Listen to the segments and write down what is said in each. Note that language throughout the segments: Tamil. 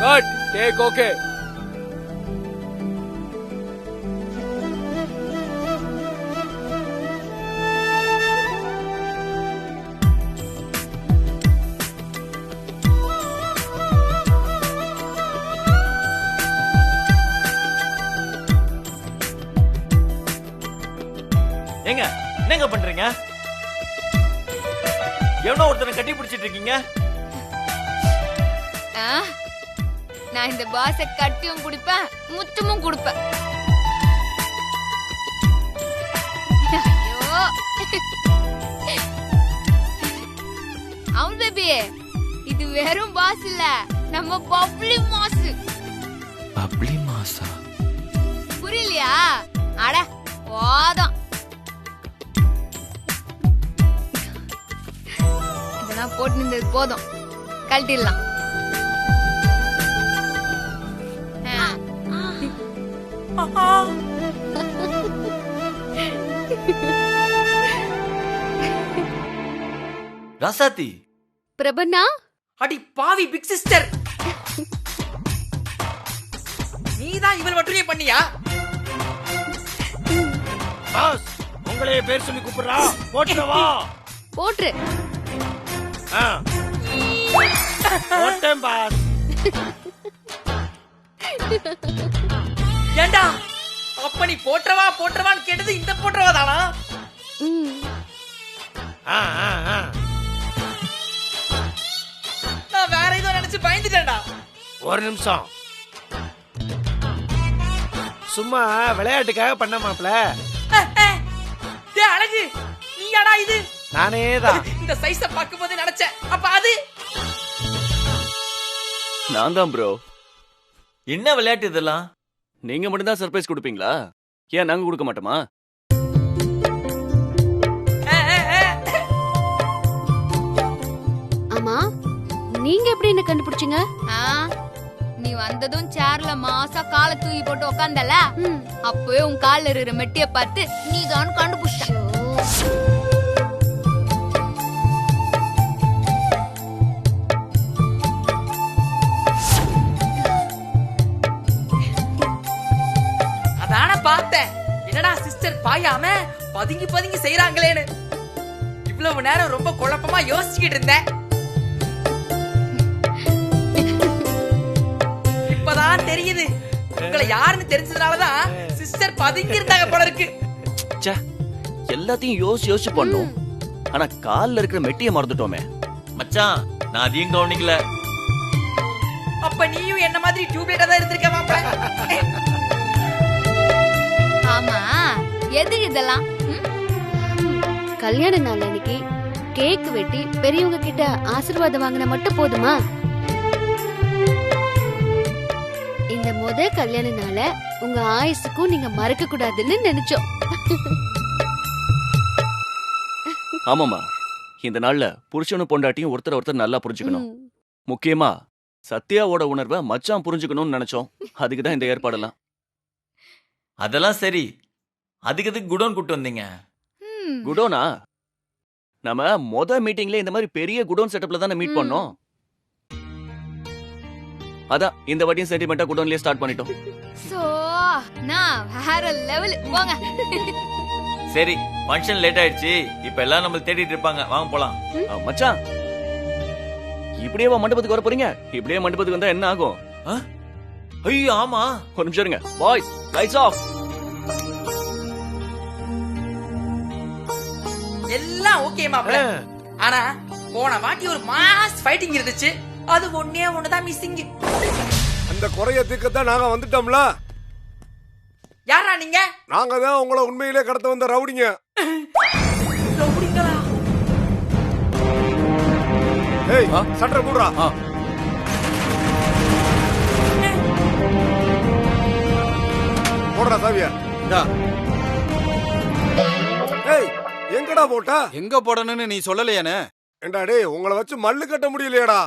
Cut take okay. ஏங்க என்னங்க பண்றீங்க? எவனோ ஒருத்தனை கட்டி பிடிச்சிட்டு இருக்கீங்க. நான் இந்த பாஸ கட்டியும் குடிப்பேன் முத்தமும் கொடுப்பேன். ஐயோ அவன் பேபி, இது வெறும் பாஸ் இல்ல, நம்ம பப்ளி மாஸ். பப்ளி மாஸா? புரியலையா? அட வாதம். இதெல்லாம் போட்டு நின்றது போதும், கழட்டிடலாம். ராசாத்தி. பிரபன்னா. அடி பாவி பிக் சிஸ்டர், நீதான் இவள் வற்றுகை பண்ணியா? பாஸ் உங்களே பேர் சொல்லி கூப்பிடுறா. போட்டுவா. போட்ரு. போட்டேன் பாஸ். ஏண்டா அப்ப நீ போட்டுறவான்னு கேட்டது இந்த போட்டுறவா தானா? நான் வேற ஏதோ நினைச்சு பயந்துட்டேன்டா. ஒரு நிமிஷம், சும்மா விளையாட்டுக்காக பண்ண மாப்ள. அழகு நீயாடா இது? நானேதான். இந்த சைஸ பாக்கும்போது நினைச்சேன், அப்ப அது நான் தான் ப்ரோ. என்ன விளையாட்டு இதெல்லாம்? நீங்க மட்டும் தான் சர்ப்ரைஸ் கொடுப்பீங்களா? ஏன் நாங்க கொடுக்க மாட்டோமா? ஆமா, நீங்க எப்படி என்ன கண்டுபிடிச்சீங்க? நீ வந்ததும் சேர்ல மாசா காலை தூக்கி போட்டு உக்காந்தல, அப்பவே உன் கால்ல இருக்கிற மெட்டிய பார்த்து நீ தான் கண்டுபிடிச்ச. அதான பார்த்தேன், என்னடா சிஸ்டர் பாயாம பதுங்கி பதுங்கி செய்யறாங்களேன்னு. இவ்வளவு நேரம் ரொம்ப குழப்பமா யோசிச்சுக்கிட்டு இருந்தேன். இப்பதான் தெரியுது, உங்களை யாருன்னு தெரிஞ்சதுனாலதான் சிஸ்டர் பதுங்கி இருந்தாங்க போல இருக்கு. எல்லாத்தையும் யோசிச்சு பண்ணோம், ஆனா கால்ல இருக்கிற மெட்டியை மறந்துட்டோமே. மச்சான் நான் அதையும் கவனிக்கல. அப்ப நீயும் என்ன மாதிரி டியூப்லைட்டா தான் இருந்திருக்க மாப்ள. ஆமா, எது இதெல்லாம்? கல்யாண நாள் அன்னைக்கு கேக் வெட்டி பெரியவங்க கிட்ட ஆசீர்வாதம் வாங்கினா மட்டும் போதுமா? இந்த கல்யாண நாள உங்க ஆயுசுக்கும் நீங்க மறக்க கூடாதுன்னு நினைச்சோம். ஆமாமா, இந்த நாள்ல புருஷனும் பொண்டாட்டியும் ஒருத்தர் நல்லா புரிஞ்சுக்கணும். முக்கியமா சத்யாவோட உணர்வை மச்சான் புரிஞ்சுக்கணும்னு நினைச்சோம். அதுக்குதான் இந்த ஏற்பாடெல்லாம். அதெல்லாம் சரி, அதுக்கு குடோன் கூட்டு வந்தீங்க? குடோனா? நம்ம மீட்டிங்ல இந்த மாதிரி பெரிய குடோன் செட்டப்ல தானே மீட் பண்ணோம். அதான் இந்த வாட்டியும் சென்டிமெண்டா குடோன்லயே ஸ்டார்ட் பண்ணிட்டோம். சோ நான் வேற லெவல் போங்க. சரி, ஃபங்க்ஷன் லேட் ஆயிடுச்சு, இப்ப எல்லாம் நம்ம தேடிட்டு இருப்பாங்க, வாங்க போலாம். மச்சான், இப்படியே மண்டபத்துக்கு வர போறீங்க? இப்படியே மண்டபத்துக்கு வந்தா என்ன ஆகும்? ஐயோ ஆமா, ஒரு நிமிஷம் இருங்க. Boys, lights off. எல்லாம் ஓகே மாப்ள. ஆனா போன வாட்டி ஒரு மாஸ் ஃபைட்டிங் இருந்துச்சு, அது ஒண்ணுதான் மிஸ்ஸிங். அந்த குறைய தீர்க்கத்தான் நாங்க வந்துட்டோம்ல. யாரா நீங்க? நாங்க தான் உங்களை உண்மையிலே கடத்த வந்த ரவுடிங்க. ரவுடிங்களா? ஏய், சட்டை போடுறா. போடுறா சாவியா. ஏய், எங்கடா போட்ட? எங்க போடணும்னு நீ சொல்லலையானே? ஏண்டா டேய், உங்களை வச்சு மல்லு கட்ட முடியலையாடா?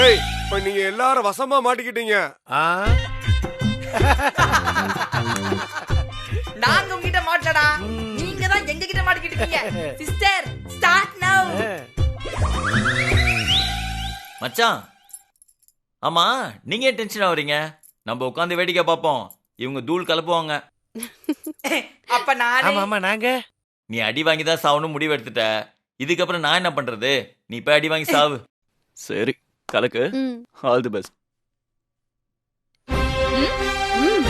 ஏய், இப்ப நீங்க எல்லாரும் வசமா மாட்டிக்கிட்டீங்க. நாங்க உங்ககிட்ட மாட்டடா, நீங்க தான் எங்க கிட்ட மாட்டிக்கிட்டீங்க. சிஸ்டர், ஸ்டார்ட் நவ. மச்சான், ஆமா நீங்க ஏன் டென்ஷன் ஆவறீங்க? நம்ம உட்காந்து வேடிக்கை பார்ப்போம். இவங்க தூள் கலப்புவாங்க. அப்ப நானே ஆமா ஆமா நாங்க நீ அடி வாங்கி தான் சாவணும் முடிவு எடுத்துட்ட. இதுக்கப்புறம் நான் என்ன பண்றது? நீ போய் அடி வாங்கி சாவு. சரி கலக்கு. ம். All the best. ம்.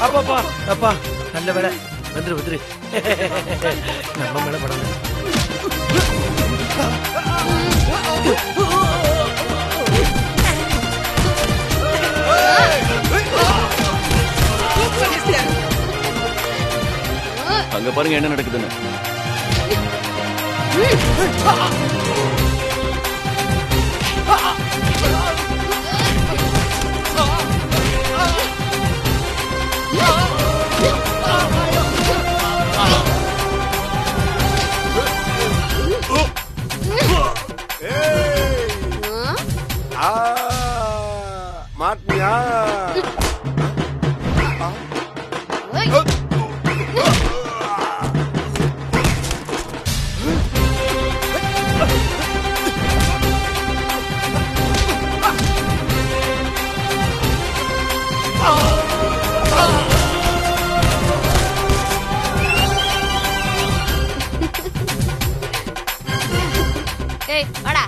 அப்பா அப்பா நல்ல வேலை வந்துரு வந்துரு நம்ம மேல படல அங்க பாருங்க என்ன நடக்குதுன்னு. மாட்டியா? ஓய். ஏய் வாடா.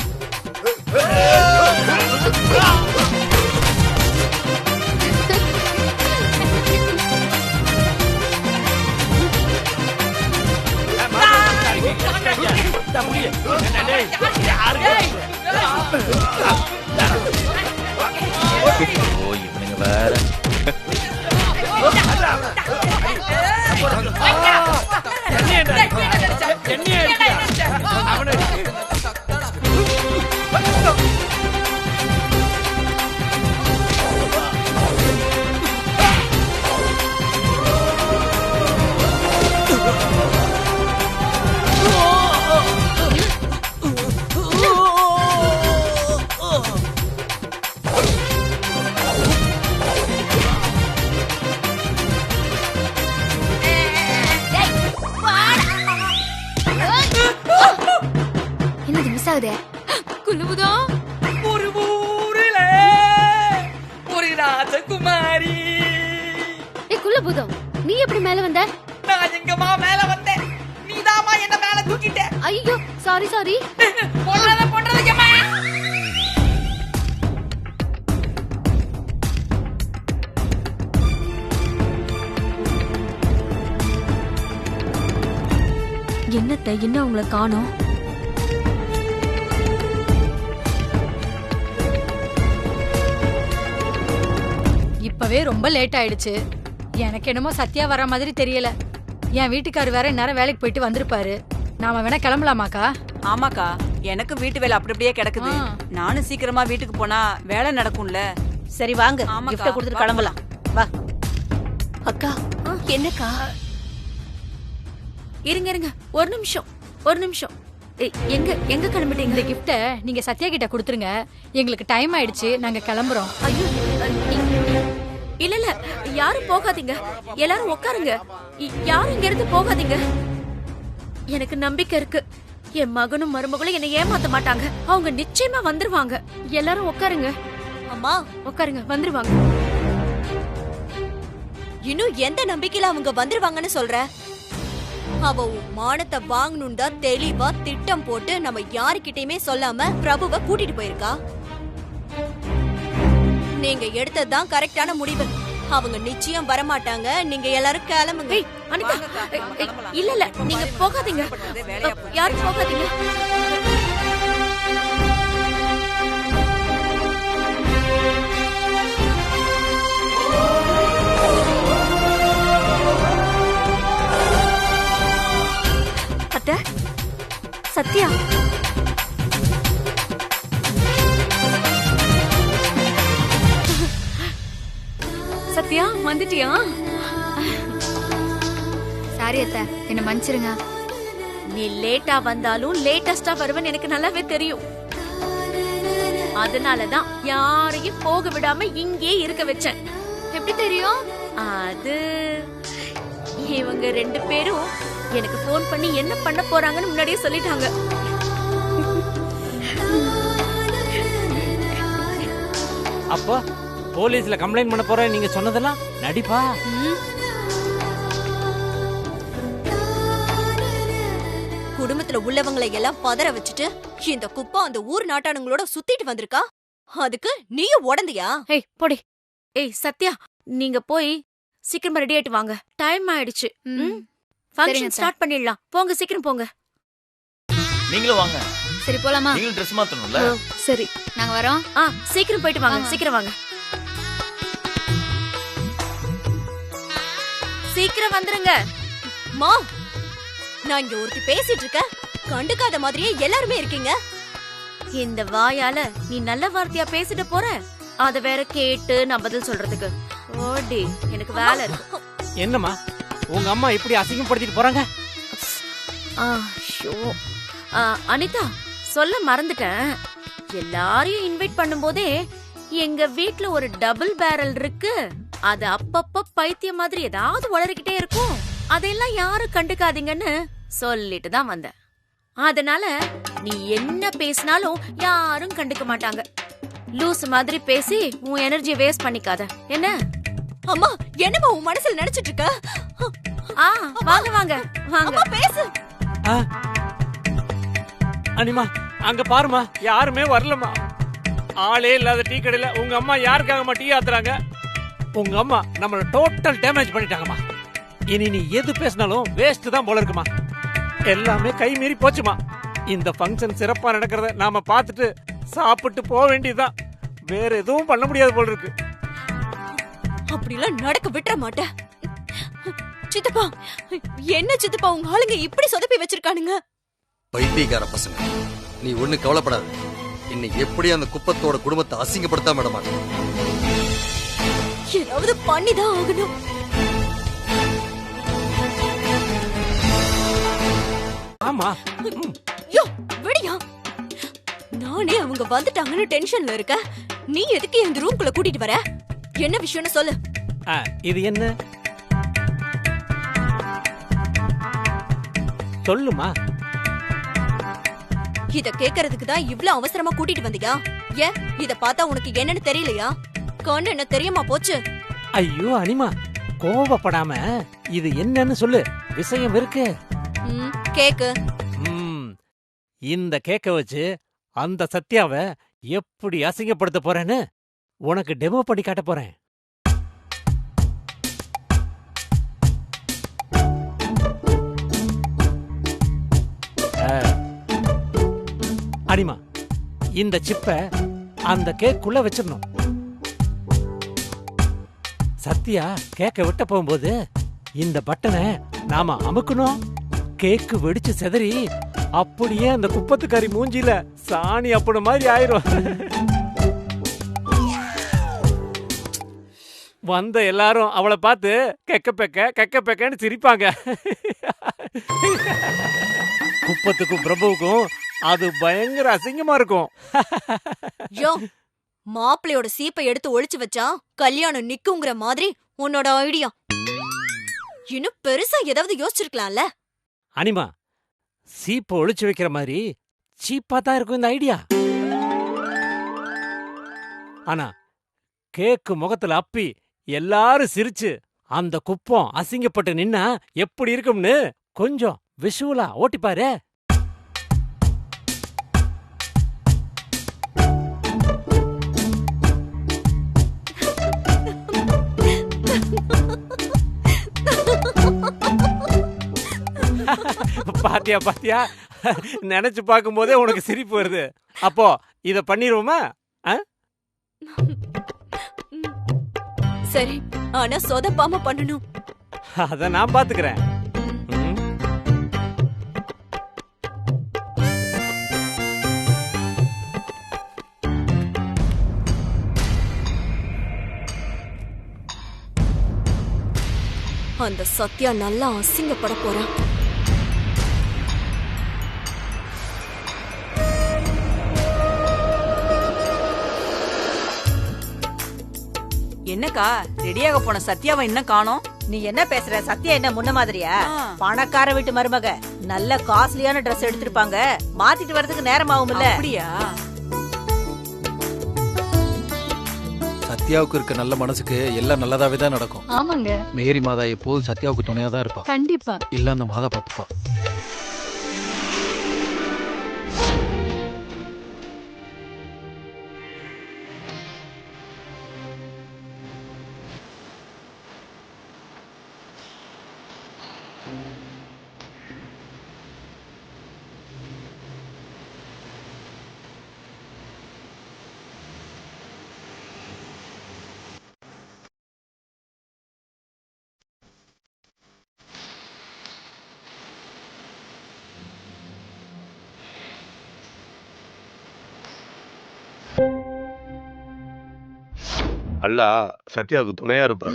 ஓ இவனுங்க வேற. என்னது மிஸ் ஆகுதே? குலுவுதோ? ஒரு ஊரில ஒரு ராஜகுமாரி. ஏய் குலுபுதம், நீ எப்படி மேல வந்த? நான் எங்கம்மா மேல வந்தேன்? நீதாம்மா என்ன மேல தூக்கிட்ட. ஐயோ சாரி சாரி. போடுறது ஏம்மா? என்னத்த இன்னும் அவங்கள காணோம்? இப்பவே ரொம்ப லேட் ஆயிடுச்சு. எனக்கு என்னமோ சத்யா வர மாதிரி தெரியல. என் வீட்டுக்காரர் வேற நேரம் வேலைக்கு போயிட்டு வந்திருப்பாரு. நாம வேணா கிளம்பலாமாக்கா? ஆமாக்கா, எனக்கு வீட்டு வேலை அப்படி அப்படியே கிடக்குது. நானும் சீக்கிரமா வீட்டுக்கு போனா வேலை நடக்கும்ல. சரி வாங்க, ஆமாக்கா. கிஃப்ட் கொடுத்துட்டு கிளம்பலாம். வா. அக்கா என்னக்கா? இருங்க இருங்க, ஒரு நிமிஷம் ஒரு நிமிஷம். ஏய், எங்க எங்க கிளம்பிட்டீங்க? இந்த கிஃப்ட நீங்க சத்யா கிட்ட கொடுத்துருங்க. எங்களுக்கு டைம் ஆயிடுச்சு, நாங்க கிளம்புறோம். ஐயோ, இல்ல இல்ல, யாரும் போகாதீங்க. எல்லாரும் உட்காருங்க. யாரும் இங்க இருந்து போகாதீங்க. எனக்கு நம்பிக்கை இருக்கு. என் மகனும் மருமகளும் என்னை ஏமாத்த மாட்டாங்க. அவங்க நிச்சயமா வந்துருவாங்க. எல்லாரும் உட்காருங்க. அம்மா உட்காருங்க, வந்துருவாங்க. இன்னும் எந்த நம்பிக்கையில அவங்க வந்துருவாங்கன்னு சொல்ற? அவ உன் மானத்தை வாங்கணும் தான் தெளிவா திட்டம் போட்டு நம்ம யாருக்கிட்டயுமே சொல்லாம பிரபுவை கூட்டிட்டு போயிருக்கா. நீங்க எடுத்ததுதான் கரெக்டான முடிவு. அவங்க நிச்சயம் வரமாட்டாங்க. நீங்க எல்லாரும் கிளம்புங்க. ஏய், அனிதா, இல்ல இல்ல, நீங்க போகாதீங்க. யாரும் போகாதீங்க. அத்தை, சத்யா, சத்யா வந்துட்டியா? சாரி அத்தை, என்ன மன்னிச்சிருங்க. நீ லேட்டா வந்தாலும் லேட்டஸ்டா வருவேன்னு எனக்கு நல்லாவே தெரியும். அதனாலதான் யாரையும் போக விடாம இங்கே இருக்க வச்சேன். எப்படி தெரியும்? அது இவங்க 2 பேரும் எனக்கு போன் பண்ணி என்ன பண்ண போறாங்கன்னு முன்னாடியே சொல்லிட்டாங்க. அப்போ போலீஸ்ல கம்ப்ளைண்ட் பண்ண போறேன் நீங்க சொன்னதெல்லாம் நடிப்பா? குடும்பத்துல உள்ளவங்களை எல்லாம் பதற வச்சுட்டு இந்த குப்பை அந்த ஊர் நாட்டானுங்களோட சுத்திட்டு வந்திருக்கா. அதுக்கு நீயும் உடந்தியா? ஏய் போடி. ஏய் சத்யா, நீங்க போய் சீக்கிரமா ரெடி ஆயிட்டு வாங்க. டைம் ஆயிடுச்சு. ஃபங்க்ஷன் ஸ்டார்ட் பண்ணிடலாம். போங்க, சீக்கிரம் போங்க. நீங்களும் வாங்க. சரி போலாமா? நீங்களும் ட்ரெஸ் மாத்தணும்ல? சரி நாங்க வரோம். சீக்கிரம் போயிட்டு வாங்க. சீக்கிரம் வாங்க. சீக்கிரம் வந்துருங்க. மா, நான் இங்க ஒருத்தி பேசிட்டு இருக்க, கண்டுக்காத மாதிரியே எல்லாருமே இருக்கீங்க. இந்த வாயால நீ நல்ல வார்த்தையா பேசிட்டு போற, அத வேற கேட்டு நான் பதில் சொல்றதுக்கு ஓடி எனக்கு வேலை இருக்கு. என்னம்மா உங்க அம்மா இப்படி அசிங்கப்படுத்திட்டு போறாங்க? அனிதா, சொல்ல மறந்துட்டேன். எல்லாரையும் இன்வைட் பண்ணும்போதே எங்க வீட்ல ஒரு டபுள் பேரல் இருக்கு. அது அப்பப்ப பைத்தியம் மாதிரி ஏதாவது வளர்க்கிட்டே இருக்கும். அதெல்லாம் யாரும் கண்டுக்காதீங்கன்னு சொல்லிட்டு தான் வந்தேன். அதனால நீ என்ன பேசினாலும் யாரும் கண்டுக்க மாட்டாங்க. லூஸ் மாதிரி பேசி உன் எனர்ஜியை வேஸ்ட் பண்ணிக்காத என்ன? அம்மா, என்னமா உன் மனசுல நினைச்சிட்டு இருக்க? வாங்க வாங்க வாங்க பேசு. அனிமா, அங்க பாருமா, யாருமே வரலமா. ஆளே இல்லாத டீ கடையில உங்க அம்மா யாருக்காகமா டீ ஆத்துறாங்க? உங்க அம்மா நம்மள டோட்டல் டேமேஜ் பண்ணிட்டாங்கம்மா. இனி நீ எது பேசினாலும் வேஸ்ட் தான் போல இருக்குமா. எல்லாமே கை மீறி போச்சுமா. இந்த ஃபங்க்ஷன் சிறப்பா நடக்கிறத நாம பார்த்துட்டு சாப்பிட்டு போக வேண்டியதுதான். வேற எதுவும் பண்ண முடியாது போல இருக்கு. அப்படிலாம் நடக்க விட்டுற மாட்டேன். சித்தப்பா, என்ன சித்தப்பா உங்க ஆளுங்க இப்படி சொதப்பி வச்சிருக்கானுங்க? பைத்தியக்கார பசங்க, நீ ஒண்ணு கவலைப்படாத. இன்னைக்கு எப்படி அந்த குப்பத்தோட குடும்பத்தை அசிங்கப்படுத்தாம விட மாட்டேன். ஏதாவது பண்ணிதான் ஆகணும். ஆமா, யோ விடியா. நானே அவங்க வந்துட்டாங்கன்னு டென்ஷன்ல இருக்க. நீ எதுக்கு இந்த ரூம்குள்ள கூட்டிட்டு வர? என்ன விஷயம்னு சொல்லு. இது என்ன சொல்லுமா? இத கேக்குறதுக்கு தான் இவ்ளோ அவசரமா கூட்டிட்டு வந்தியா? ஏன் இத பார்த்தா உனக்கு என்னன்னு தெரியலையா? கண்ணு என்ன தெரியுமா போச்சு? ஐயோ அனிமா, கோபப்படாம இது என்னன்னு சொல்லு. விஷயம் இருக்கு. கேக்கு. இந்த கேக்க வச்சு அந்த சத்யாவை எப்படி அசிங்கப்படுத்த போறேன்னு உனக்கு டெமோ பண்ணி காட்ட போறேன். அனிமா, இந்த சிப்ப அந்த கேக்குள்ள வச்சிடணும். சத்யா கேக்க விட்ட போகும்போது இந்த பட்டனை நாம அமுக்கணும். கேக்கு வெடிச்சு செதறி அப்படியே அந்த குப்பத்துக்காரி மூஞ்சில சாணி அப்படி மாதிரி ஆயிரும். வந்த எல்லாரும் அவளை பார்த்து கெக்க பெக்கன்னு சிரிப்பாங்க. குப்பத்துக்கும் பிரபுவுக்கும் அது பயங்கர அசிங்கமா இருக்கும். யோ, மாப்பிள்ளையோட சீப்பை எடுத்து ஒளிச்சு வச்சா கல்யாணம் நிக்குங்கிற மாதிரி உன்னோட ஐடியா. இன்னும் பெருசா ஏதாவது யோசிச்சிருக்கலாம்ல. அனிமா, சீப்பை ஒளிச்சு வைக்கிற மாதிரி சீப்பா தான் இருக்கும் இந்த ஐடியா. ஆனா கேக்கு முகத்துல அப்பி எல்லாரும் சிரிச்சு அந்த குப்பம் அசிங்கப்பட்டு நின்னா எப்படி இருக்கும்னு கொஞ்சம் விஷுவலா ஓட்டிப்பாரு. பாத்தியா பாத்தியா, நினைச்சு பார்க்கும் போதே உனக்கு சிரிப்பு வருது. அப்போ இத பண்ணிருவோமா? சரி, ஆனா சொதப்பாம பண்ணணும். அத நான் பாத்துக்கிறேன். அந்த சத்யா நல்லா அசிங்கப்பட போறா. என்னக்கா ரெடியாக போன சத்யாவை இன்னும் காணோம்? நீ என்ன பேசுற? சத்யா என்ன முன்ன மாதிரியா? பணக்கார வீட்டு மருமக, நல்ல காஸ்ட்லியான Dress எடுத்திருப்பாங்க, மாத்திட்டு வரதுக்கு நேரம் ஆகும்ல. அப்படியா? சத்யாவுக்கு இருக்க நல்ல மனசுக்கு எல்லாம் நல்லதாவே தான் நடக்கும். ஆமாங்க. மேரி மாதா எப்போதும் சத்யாவுக்கு துணையா தான் இருப்பா. கண்டிப்பா. இல்ல அந்த மாதா பாத்துப்பா. அல்லா சத்யாவுக்கு துணையா இருப்பா.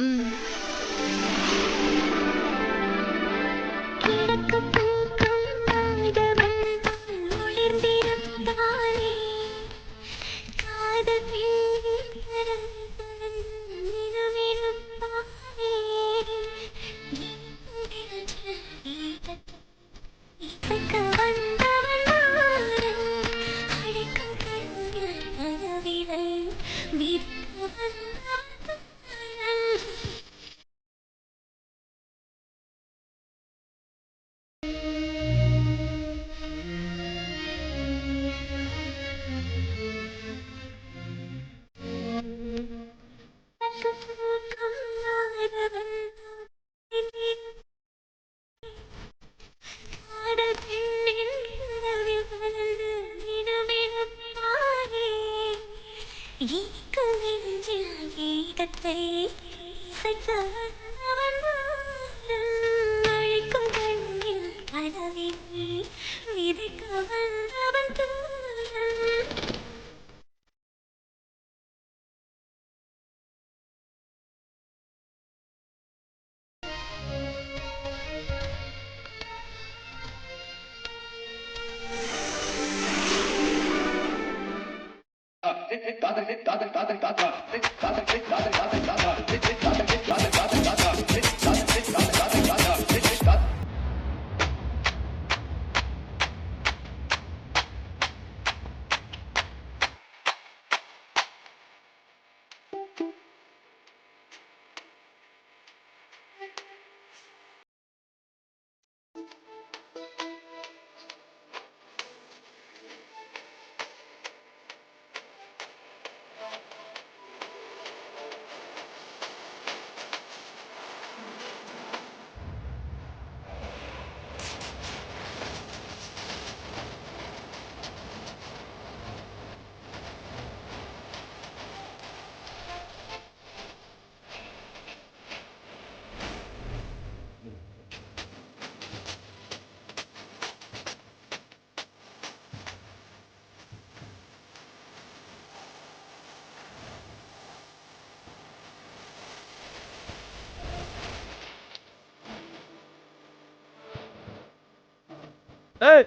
Hey!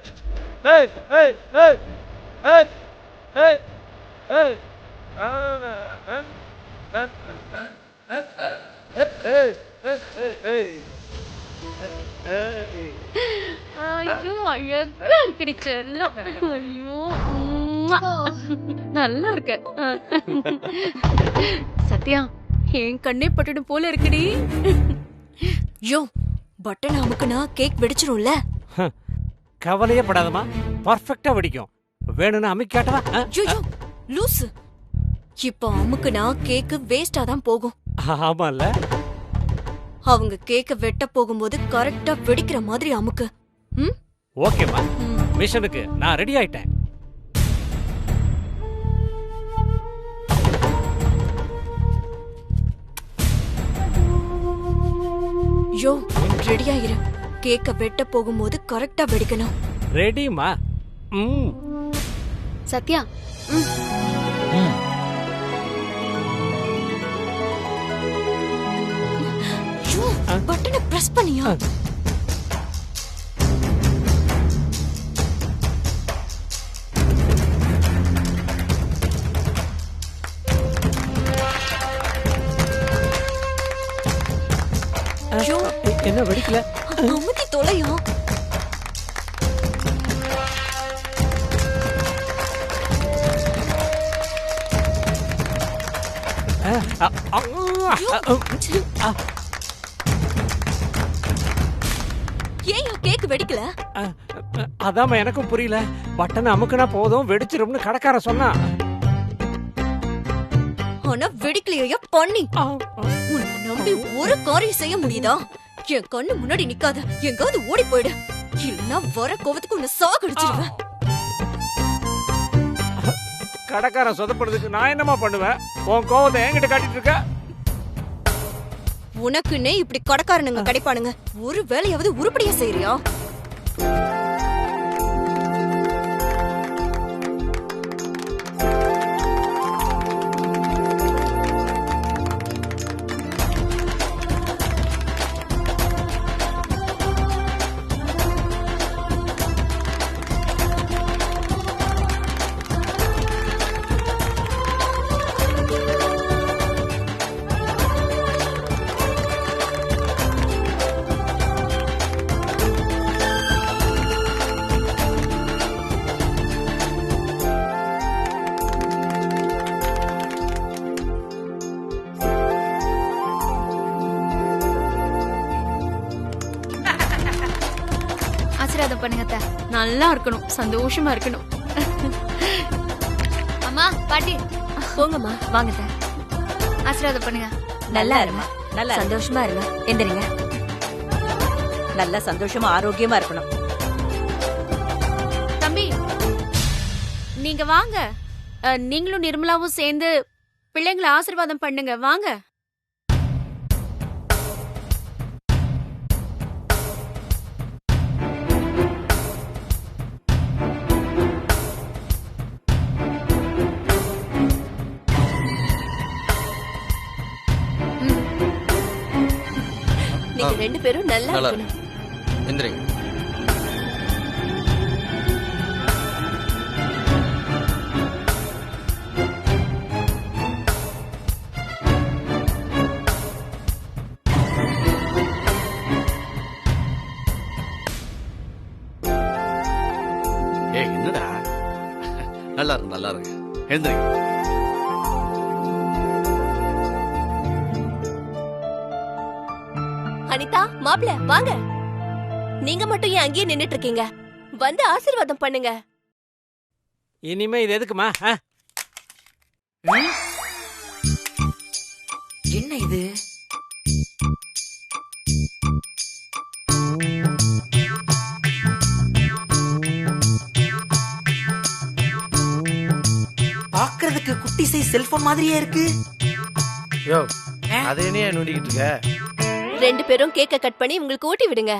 Hey! Hey! Hey! Hey! Hey! Hey! ஐயோ அழகா இருக்கடி செல்லம். ஐயோ உம்மா. நல்லா இருக்க. சத்யா என் கண்ணே பட்டுடும் போல இருக்குடி. யோ பட்டன் அமுக்குனா கேக் வெடிச்சிரும்ல. கவலையே படாதமா, பர்ஃபெக்ட்டா வெடிக்கும். வேணும்னா அமுக்கியாட்டவா? யோ லூசு. இப்போ அமுக்குனா கேக் வேஸ்டா தான் போகும். ஆமால. அவங்க கேக்க வெட்ட போகும்போது கரெக்டா வெடிக்கிற மாதிரி அமுக்கு. ஓகேமா, மிஷனுக்கு நான் ரெடி ஆயிட்டேன். யோ ரெடி ஆயிரு. கேக்க வெட்ட போகும்போது கரெக்டா வெடிக்கணும். ரெடிமா. சத்யா பட்டனை பிரஸ் பண்ணியா? என்ன வெடிக்கல? அமுத்தி தொலையா. ஏன் கேக் வெடிக்கல? அதாம்மா எனக்கும் புரியல. பட்டன் அமுக்குனா போதும் வெடிச்சிரும்னு கடைக்கார சொன்னா. ஆனா வெடிக்கலையா பண்ணி? உன்னை நம்பி ஒரு காரியம் செய்ய முடியுதா? என் கண்ணு முன்னாடி நிக்காத, எங்காவது ஓடி போயிடு. இல்லன்னா வர கோவத்துக்கு உன்னை சாகடிச்சிருவேன். கடைக்கார சொதப்படுறதுக்கு நான் என்னமா பண்ணுவேன்? உன் கோவத்தை என்கிட்ட காட்டிட்டு இருக்க. உனக்குன்னே இப்படி கடைக்காரனுங்க கிடைப்பானுங்க. ஒரு வேலையாவது உருப்படியா செய்யறியா? ஆசீர்வாதம் பண்ணுங்க அத்தை. நல்லா இருக்கணும், சந்தோஷமா இருக்கணும். அம்மா பாட்டி போங்கம்மா. வாங்க அத்தை. ஆசீர்வாதம் பண்ணுங்க. நல்லா இருமா, நல்லா சந்தோஷமா இருங்க. எந்திரிங்க. நல்லா சந்தோஷமா ஆரோக்கியமா இருக்கணும். தம்பி நீங்க வாங்க. நீங்களும் நிர்மலாவும் சேர்ந்து பிள்ளைங்களை ஆசீர்வாதம் பண்ணுங்க. வாங்க. நீங்க ரெண்டு பேரும் நல்லா நல்லா இருக்கணும். எந்திரிங்க. ஏய் என்னடா? நல்லா இருக்கு, நல்லா இருக்கு. எழுந்திரிங்க. அனிதா, மாப்ள வாங்க. நீங்க மட்டும் ஏன் அங்கேயே நின்னுட்டு இருக்கீங்க? வந்து ஆசீர்வாதம் பண்ணுங்க. இனிமே இது எதுக்குமா? என்ன இது? பாக்குறதுக்கு குட்டி சைஸ் செல்போன் மாதிரியே இருக்கு. யோ, அது என்னையா நோண்டிக்கிட்டு இருக்க? ரெண்டு பேரும் கேக்க கட் பண்ணி உங்களுக்கு ஊட்டி விடுங்க.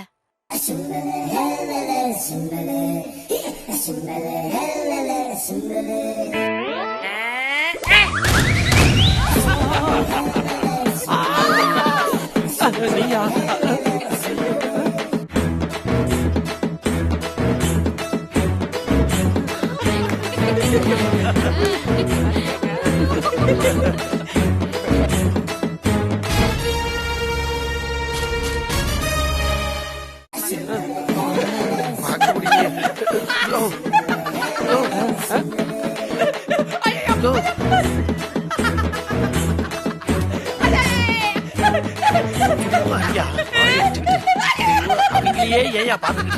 ஏயா பாத்துக்கிட்டு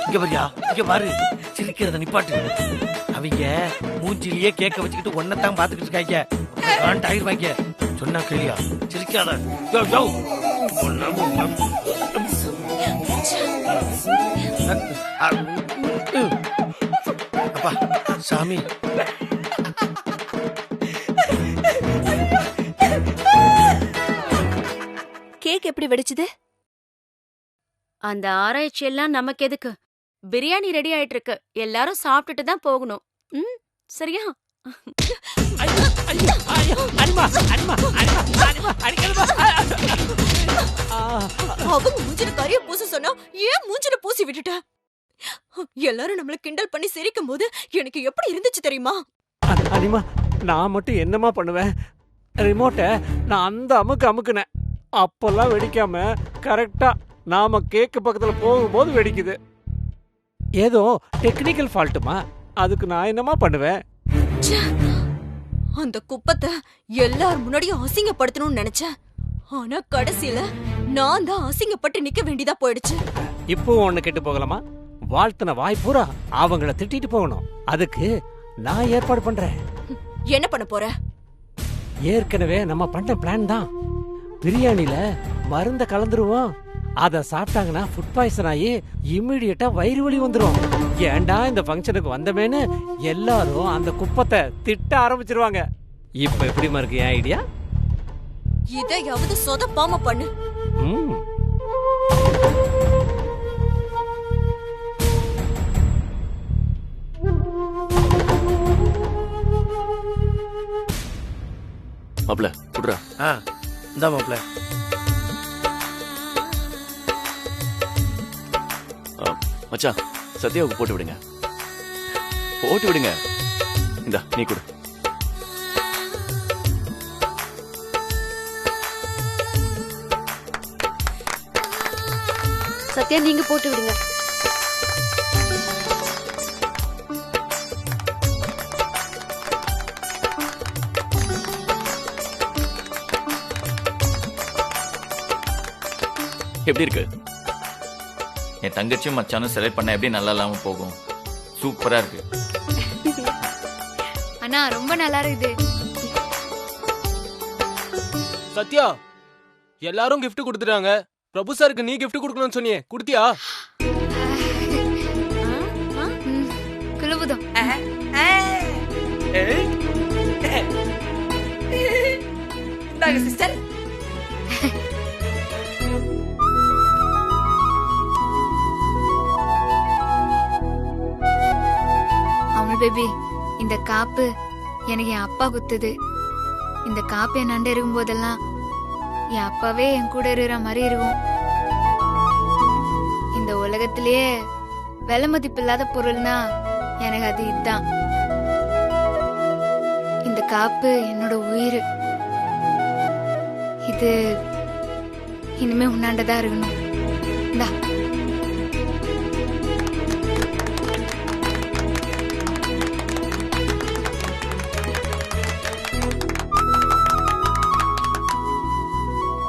இங்க பாரியா, இங்க பாரு. சிரிக்கிறத நிப்பாட்டு. அவங்க மூஞ்சிலேயே கேக்க வச்சுக்கிட்டு ஒன்னதான் பாத்துக்கிட்டு இருக்காங்க. ஆயிருவாங்க. சொன்னா கேளியா? சிரிக்காத. அப்பா சாமி. கேக் எப்படி வெடிச்சது? அந்த ஆராய்ச்சி எல்லாம் நமக்கு எதுக்கு? பிரியாணி ரெடி ஆயிட்டு இருக்கு. எல்லாரும் சாப்பிட்டுட்டு தான் போகணும். சரியா? அவங்க மூஞ்சில கரிய பூச சொன்னா ஏன் மூஞ்சில பூசி விட்டுட்ட? எல்லாரும் நம்மள கிண்டல் பண்ணி சிரிக்கும் போது எனக்கு எப்படி இருந்துச்சு தெரியுமா? அனிமா, நான் மட்டும் என்னமா பண்ணுவேன்? ரிமோட்டை நான் அந்த அமுக்குனேன். அப்பெல்லாம் வெடிக்காம கரெக்டா நாம கேக்கு பக்கத்துல போகும்போது வெடிக்குது. ஏதோ டெக்னிக்கல் ஃபால்ட்டுமா, அதுக்கு நான் என்னமா பண்ணுவேன்? அந்த குப்பத்தை எல்லார் முன்னாடியும் அசிங்கப்படுத்தணும்னு நினைச்சேன். ஆனா கடைசியில நான் தான் அசிங்கப்பட்டு நிக்க வேண்டியதா போயிடுச்சு. இப்போ ஒண்ணு கெட்டு போகலாமா? வாழ்த்தின வாய் பூரா அவங்கள திட்டிட்டு போகணும். அதுக்கு நான் ஏற்பாடு பண்றேன். என்ன பண்ண போற? ஏற்கனவே நம்ம பண்ண பிளான் தான். பிரியாணில மருந்த கலந்துருவோம். அத சாப்பிட்டாங்கன்னா ஃபுட் பாய்சன் ஆகி இம்மிடியட்டா வயிறு வலி வந்துரும். ஏண்டா இந்த ஃபங்க்ஷனுக்கு வந்தமேன்னு எல்லாரும் அந்த குப்பத்தை திட்ட ஆரம்பிச்சிருவாங்க. இப்ப எப்படிமா இருக்கு என் ஐடியா? இதையாவது சொதப்பாம பண்ணு. மாப்ள குடுறா. இந்தா மாப்ள. மச்சான் சத்யாவுக்கு போட்டு விடுங்க. போட்டு விடுங்க. இந்தா நீ கொடு. சத்யா நீங்க போட்டு விடுங்க. எப்படி இருக்கு? என் தங்கச்சியும் மச்சானும் செலக்ட் பண்ண எப்படி நல்லா இல்லாம போகும்? சூப்பரா இருக்கு. அண்ணா ரொம்ப நல்லா இருக்குது. சத்யா, எல்லாரும் gift கொடுத்துட்டாங்க. பிரபு சாருக்கு நீ gift கொடுக்கணும்னு சொன்னியே, கொடுத்தியா? குலுபுதம். இந்தாங்க சிஸ்டர். அமுல் பேபி, இந்த காப்பு எனக்கு என் அப்பா குத்துது. இந்த காப்பு என் நண்டு இருக்கும் போதெல்லாம் என் அப்பாவே என் கூட இருக்கிற மாதிரி இருக்கும். இந்த உலகத்திலேயே விலை மதிப்பு இல்லாத பொருள்னா எனக்கு அது இதுதான். இந்த காப்பு என்னோட உயிர். இது இனிமே உன்னாண்டதான் இருக்கணும். இந்தா.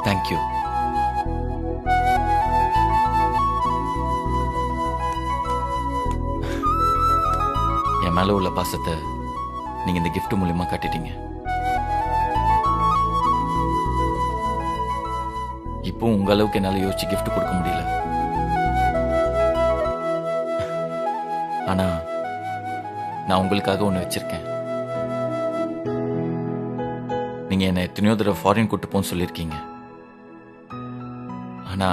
தேங்க்யூ. என் மேல உள்ள பாசத்தை நீங்க இந்த gift மூலமா காட்டிட்டீங்க. இப்போ உங்க அளவுக்கு என்னால யோசிச்சு gift கொடுக்க முடியல. ஆனா நான் உங்களுக்காக ஒண்ணு வச்சிருக்கேன். நீங்க என்ன எத்தனையோ தடவை ஃபாரின் கூட்டு போன்னு சொல்லியிருக்கீங்க. ஆனா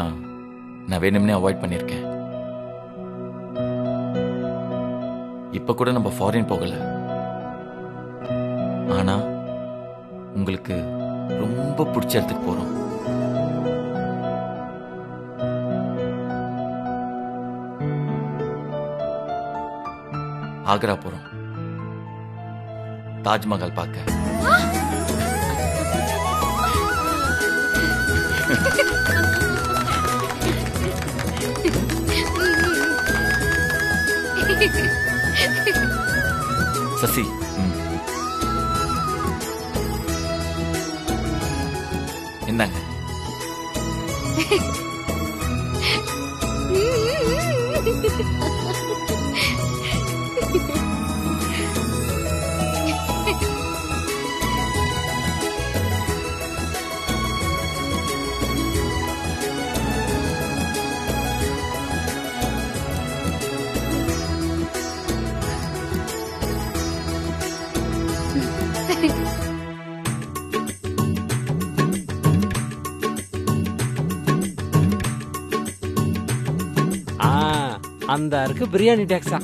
நான் வேணும்னே அவாய்ட் பண்ணிருக்கேன். இப்ப கூட நம்ம ஃபாரின் போகல. ஆனா உங்களுக்கு ரொம்ப பிடிச்ச இடத்துக்கு போறோம். ஆக்ரா போறோம். தாஜ்மஹால் பார்க்க. சசி, என்னங்க? அந்த இருக்கு பிரியாணி டேக்ஸா.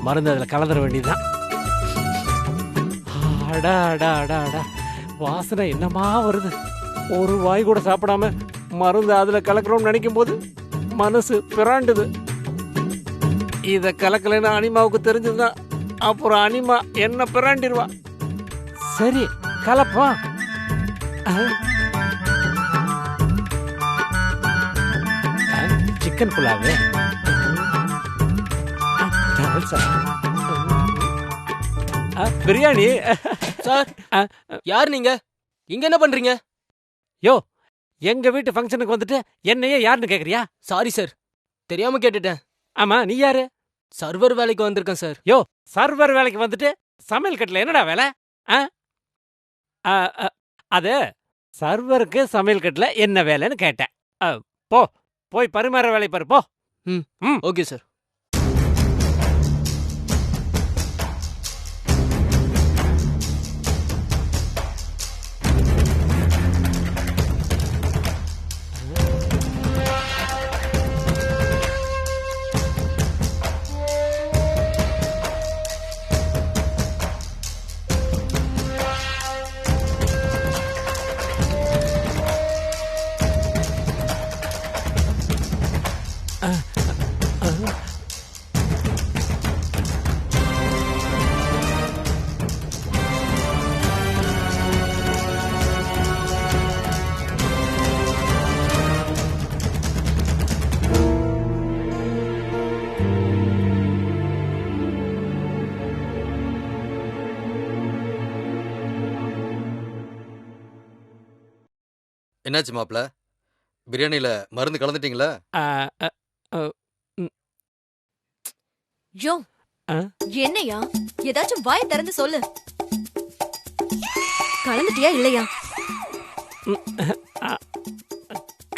மருந்து அதுல கலந்துட வேண்டியதுதான். அடா அடா அடா அடா, வாசனை என்னமா வருது. ஒரு வாய் கூட சாப்பிடாம மருந்து அதுல கலக்கிறோம்னு நினைக்கும் போது மனசு பிராண்டுது. இத கலக்கலைன்னு அனிமாவுக்கு தெரிஞ்சதுதான் அப்புறம் அனிமா என்ன பிராண்டிடுவா. சரி கலப்போம். சிக்கன் புலாவு, பிரியாணி. சார் யார் நீங்க? இங்க என்ன பண்றீங்க? யோ, எங்க வீட்டு ஃபங்க்ஷனுக்கு வந்துட்டு என்னையே யாருன்னு கேக்குறியா? சாரி சார், தெரியாம கேட்டுட்டேன். ஆமா, நீ யாரு? சர்வர் வேலைக்கு வந்திருக்கேன் சார். யோ, சர்வர் வேலைக்கு வந்துட்டு சமையல் கட்டுல என்னடா வேலை? அது சர்வருக்கு சமையல் கட்டுல என்ன வேலைன்னு கேட்டேன். போய் பரிமாற வேலை பாரு போ. Okay sir. என்னாச்சு மாப்ள? பிரியாணியில மருந்து கலந்துட்டீங்களா? யோ, என்னையா? ஏதாச்சும் வாய் திறந்து சொல்லு. கலந்துட்டியா இல்லையா?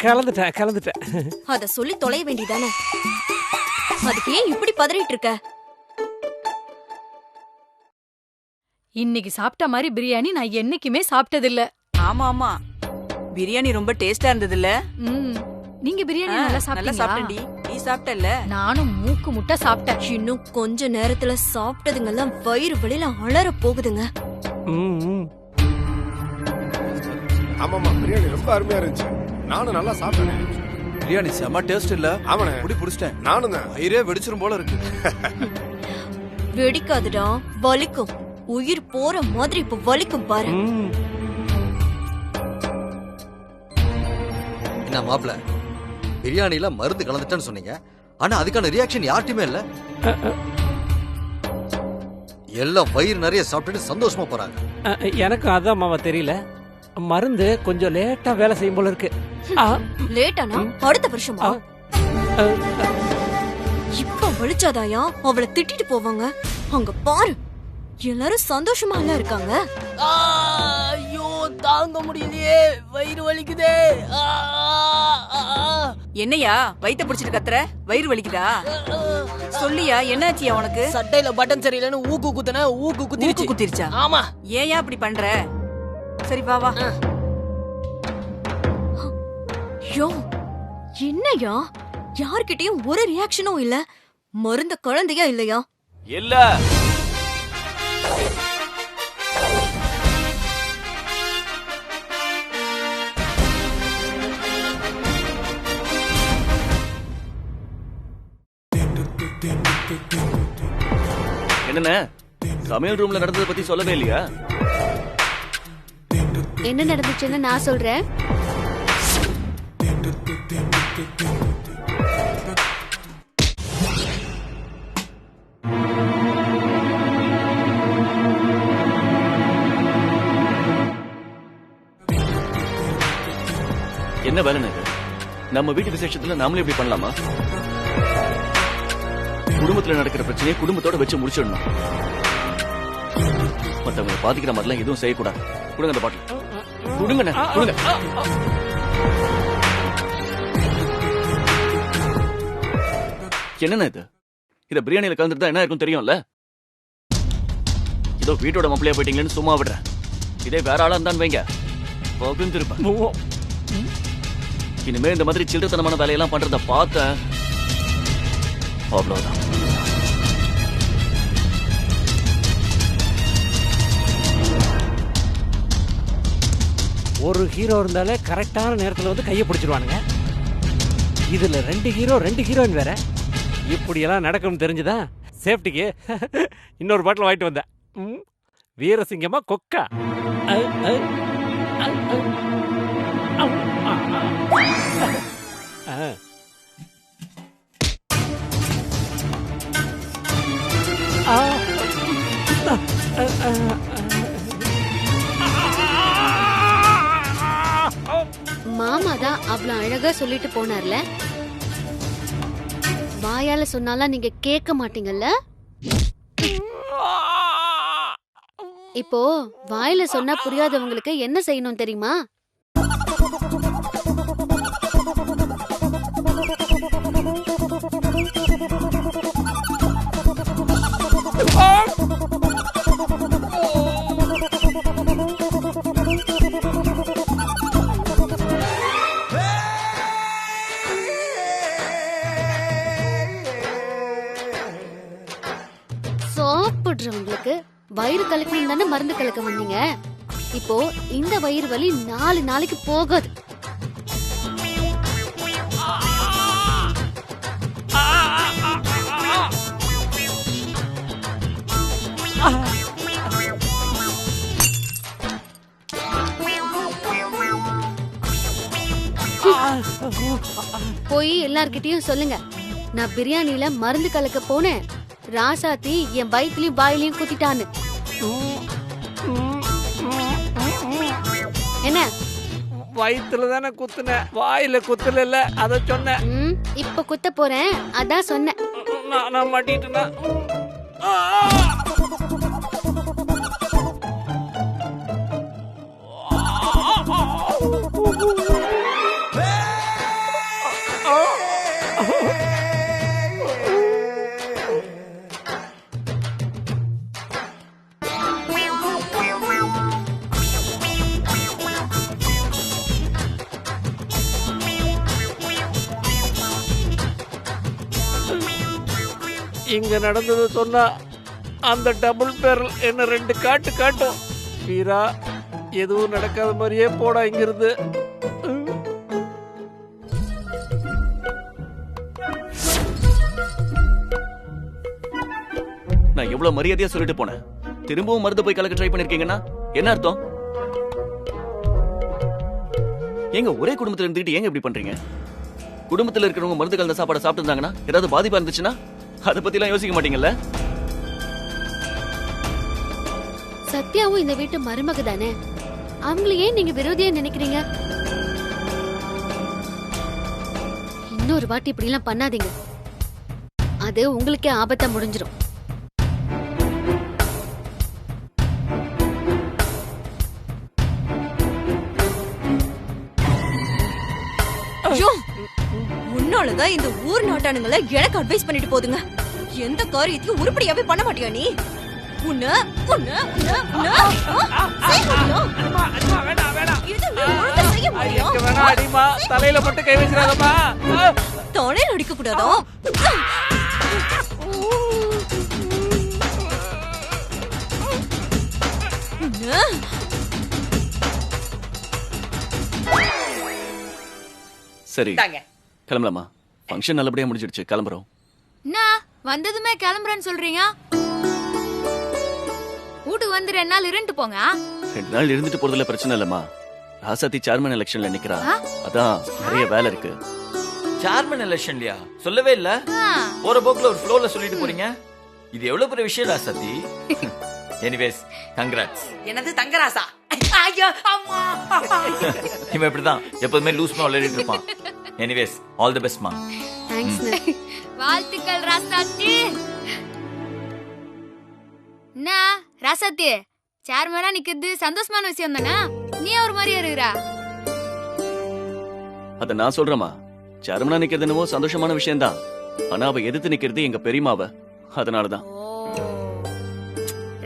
கலந்துட்டேன். அத சொல்லி தொலைய வேண்டியதானே. அதுக்கு ஏன் இப்படி பதறிட்டு இருக்க? இன்னைக்கு சாப்பிட்ட மாதிரி பிரியாணி நான் என்னைக்குமே சாப்பிட்டதில்ல. ஆமா ஆமா, பிரியாணி ரொம்ப டேஸ்டா இருந்ததுல்ல? நீங்க பிரியாணி நல்லா சாப்பிட்டேன்டி. நீ சாப்பிட்டல்ல? நானும் மூக்கு முட்டை சாப்பிட்டேன். இன்னும் கொஞ்ச நேரத்துல சாப்பிட்டதுங்கெல்லாம் வயிறு வலியில அலற போகுதுங்க. ஆமாமா, பிரியாணி ரொம்ப அருமையா இருந்துச்சு. நானும் நல்லா சாப்பிட்டேன். பிரியாணி செம டேஸ்ட் இல்ல? ஆமாண்ணே, புடி புடிச்சிட்டேன். நானும் தான். வயிறே வெடிச்சிரும் போல இருக்கு. வெடிக்காதுடா, வலிக்கும். உயிர் போற மாதிரி இப்ப வலிக்கும் பாரு. என்ன மாப்ள, பிரியாணில மருந்து கலந்துட்டேன்னு சொன்னீங்க, ஆனா அதுக்கான ரியாக்ஷன் யார்ட்டுமே இல்ல. எல்லாம் வயிறு நிறைய சாப்பிட்டுட்டு சந்தோஷமா போறாங்க. எனக்கு அதான் மாவா தெரியல, மருந்து கொஞ்சம் லேட்டா வேலை செய்யும் போல இருக்கு. லேட்டானா அடுத்த வருஷமா? இப்ப வலிச்சாதாயா அவளை திட்டிட்டு போவாங்க. அங்க பாரு, எல்லாரும் சந்தோஷமா எல்லாம் இருக்காங்க. ஐயோ, தாங்க முடியலையே, வயிறு வலிக்குதே. என்னையா வயித்தை பிடிச்சிட்டு கத்துற? வயிறு வலிக்குதா? சொல்லியா, என்னாச்சியா உனக்கு? சட்டையில பட்டன் சரியில்லைன்னு ஊக்கு குத்துன, ஊக்கு குத்திருச்சா? ஆமா. ஏயா அப்படி பண்ற? சரி வா வா. யோ, என்னையா? யார்கிட்டயும் ஒரு ரியாக்ஷனும் இல்ல. மருந்த குழந்தையா இல்லையா? இல்ல. என்னண்ணே, சமையல் ரூம்ல நடந்ததை பத்தி சொல்லவே இல்லையா? என்ன நடந்துச்சுன்னு நான் சொல்றேன். என்ன வேலை இது? நம்ம வீட்டு விசேஷத்துல நாமளே இப்படி பண்ணலாமா? குடும்பத்துல நடக்கிற பிரச்சனையை குடும்பத்தோட வச்சு முடிச்சிடணும். மத்தவங்க பாதிக்கிற மாதிரிலாம் எதுவும் செய்யக்கூடாது. கொடுங்க அந்த பாட்டில். கொடுங்க கொடுங்க. என்னண்ணா இது? இத பிரியாணியில கலந்துட்டு தான் என்ன இருக்கும் தெரியும்ல? இதோ வீட்டோட மாப்பிள்ளையா போயிட்டீங்கன்னு சும்மா விடுறேன். இதே வேற ஆளா இருந்தான்னு வைங்க, பகிர்ந்துருப்பேன். இனிமே இந்த மாதிரி சில்லறத்தனமான வேலையெல்லாம் பண்றத பார்த்தேன், அவ்வளவுதான். ஒரு ஹீரோ இருந்தாலே கரெக்டான நேரத்துல வந்து கையை பிடிச்சிருவானுங்க. இதுல 2 ஹீரோ 2 ஹீரோயின் வேற. இப்படி எல்லாம் நடக்கும் தெரிஞ்சுதான் சேஃப்டிக்கு இன்னொரு பாட்டில் வாங்கிட்டு வந்தேன். வீரசிங்கமா கொக்கா? மாமா தான் அவ்வளவு அழகா சொல்லிட்டு போனார்ல, வாயால சொன்னாலாம் நீங்க கேட்க மாட்டீங்கல்ல. இப்போ வாயில சொன்னா புரியாதவங்களுக்கு என்ன செய்யணும் தெரியுமா? சாப்பிடுறவங்களுக்கு வயிறு கலக்கணும் தானே மருந்து கலக்க வந்தீங்க. இப்போ இந்த வயிறு வலி 4 நாளைக்கு போகாது. போய் எல்லார்கிட்டயும் சொல்லுங்க, நான் பிரியாணில மருந்து கலக்க போனேன், ராசாத்தி என் வயிற்றுலயும் வாயிலையும் குத்திட்டான்னு. என்ன வயிற்றுல தானே குத்துன, வாயில குத்துல, அத சொன்னேன். இப்ப குத்த போறேன், அதான் சொன்னேன். நான் மாட்டிட்டேனா? இங்க நடந்தது சொன்னா அந்த டபுள் பேரல் என்ன 2 காட்டு காட்டும். வீரா, எதுவும் நடக்காத மாதிரியே போடா இங்கிருந்து. நான் எவ்வளவு மரியாதையா சொல்லிட்டு போனேன், திரும்பவும் மருந்து போய் கலக்க ட்ரை பண்ணிருக்கீங்கன்னா என்ன அர்த்தம்? ஏங்க ஒரே குடும்பத்துல இருந்துகிட்டு ஏங்க இப்படி பண்றீங்க? குடும்பத்துல இருக்கிறவங்க மருந்து கலந்த சாப்பாடை சாப்பிட்டு இருந்தாங்கன்னா ஏதாவது பாதிப்பா இருந்துச்சுன்னா அதை பத்தி எல்லாம் யோசிக்க மாட்டீங்கல்ல? சத்யாவும் இந்த வீட்டு மருமக தானே, அவங்கள ஏன் நீங்க விரோதியா நினைக்கிறீங்க? இன்னொரு வாட்டி இப்படி எல்லாம் பண்ணாதீங்க, அது உங்களுக்கே ஆபத்தா முடிஞ்சிடும். உன்னாலதான் இந்த ஊர் நாட்டானுங்களை எனக்கு அட்வைஸ் பண்ணிட்டு போதுங்க. எந்த காரியத்தையும் உருப்படியாவே பண்ண மாட்டியா நீ? தலையில மட்டும் கை வச்சிடாதம்மா. தலையில அடிக்க கூடாதா? சரி, கிளம்பலாமா? ஃபங்க்ஷன் நல்லபடியா முடிஞ்சிடுச்சு, கிளம்புறோம். என்ன வந்ததுமே கிளம்புறேன்னு சொல்றீங்க? வீட்டுக்கு வந்து 2 நாள் இருந்துட்டு போங்க. 2 நாள் இருந்துட்டு போறதுல பிரச்சனை இல்லம்மா. ராசாத்தி சேர்மன் எலெக்ஷன்ல நிக்கிறா, அதான் நிறைய வேலை இருக்கு. சேர்மன் எலெக்ஷன்லயா? சொல்லவே இல்ல. போற போக்குல ஒரு ஃப்ளோல சொல்லிட்டு போறீங்க. இது எவ்வளவு பெரிய விஷயம் ராசாத்தி. Anyways, congrats. என்னது தங்கராசா? ஐயோ அம்மா. இவன் இப்படிதான் எப்பவுமே லூஸ்மா விளையாடிட்டு இருப்பான். எனிவேஸ், ஆல் தி பெஸ்ட் மா. தேங்க்ஸ். வாழ்த்துக்கள் ராசாத்தி. என்ன ராசாத்தி, சேர்மனா நிக்கிறது சந்தோஷமான விஷயம் தானே? நீ ஒரு மாதிரியா இருக்கிறா? அத நான் சொல்றேமா, சேர்மனா நிக்கிறது என்னவோ சந்தோஷமான விஷயம் தான். ஆனா அவ எதிர்த்து நிக்கிறது எங்க பெரியமாவ, அதனாலதான்.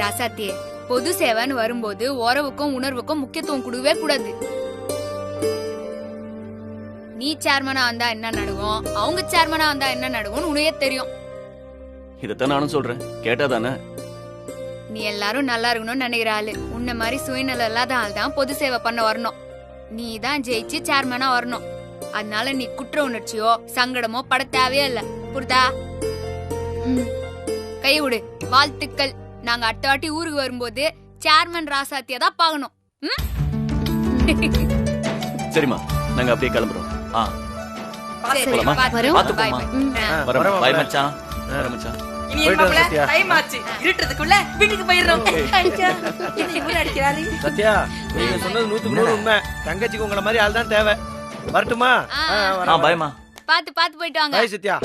ராசாத்தி, பொது சேவைன்னு வரும்போது உறவுக்கும் உணர்வுக்கும் முக்கியத்துவம் கொடுக்கவே கூடாது. நீ சேர்மனா வந்தா என்ன நடக்கும், அவங்க சேர்மனா வந்தா என்ன நடக்கும்னு உனக்கே தெரியும். இதத்தான் நானும் சொல்றேன், கேட்டாதானே? நீ எல்லாரும் நல்லா இருக்கணும்னு நினைக்கிற ஆளு. உன்ன மாதிரி சுயநலம் இல்லாத ஆள் தான் பொது சேவை பண்ண வரணும். நீ தான் ஜெயிச்சு சேர்மனா வரணும். அதனால நீ குற்ற உணர்ச்சியோ சங்கடமோ பட தேவையே இல்ல, புரிதா? கை விடு. வாழ்த்துக்கள். நாங்க அடுத்த வாட்டி ஊருக்கு வரும்போது சேர்மன் ராசாத்தியா தான் பார்க்கணும். சரிம்மா நாங்க அப்படியே கிளம்புறோம். சரி, போலாமா? வரோம். பாத்து Bye, போமா. bye. வரோம். பாய் மச்சான். வரேன் மச்சான். இனி மாப்பிள டைம் ஆச்சு. இருட்டுறதுக்குள்ள வீட்டுக்கு போயிடுறோம். ஐயா, என்ன இவரு அடிக்கிறாரு? சத்யா நீங்க சொன்னது 100% உண்மை. தங்கச்சிக்கு உங்கள மாதிரி ஆள் தான் தேவை. வரட்டுமா? பாத்து பாத்து போயிட்டு வாங்க. பாய் சத்யா.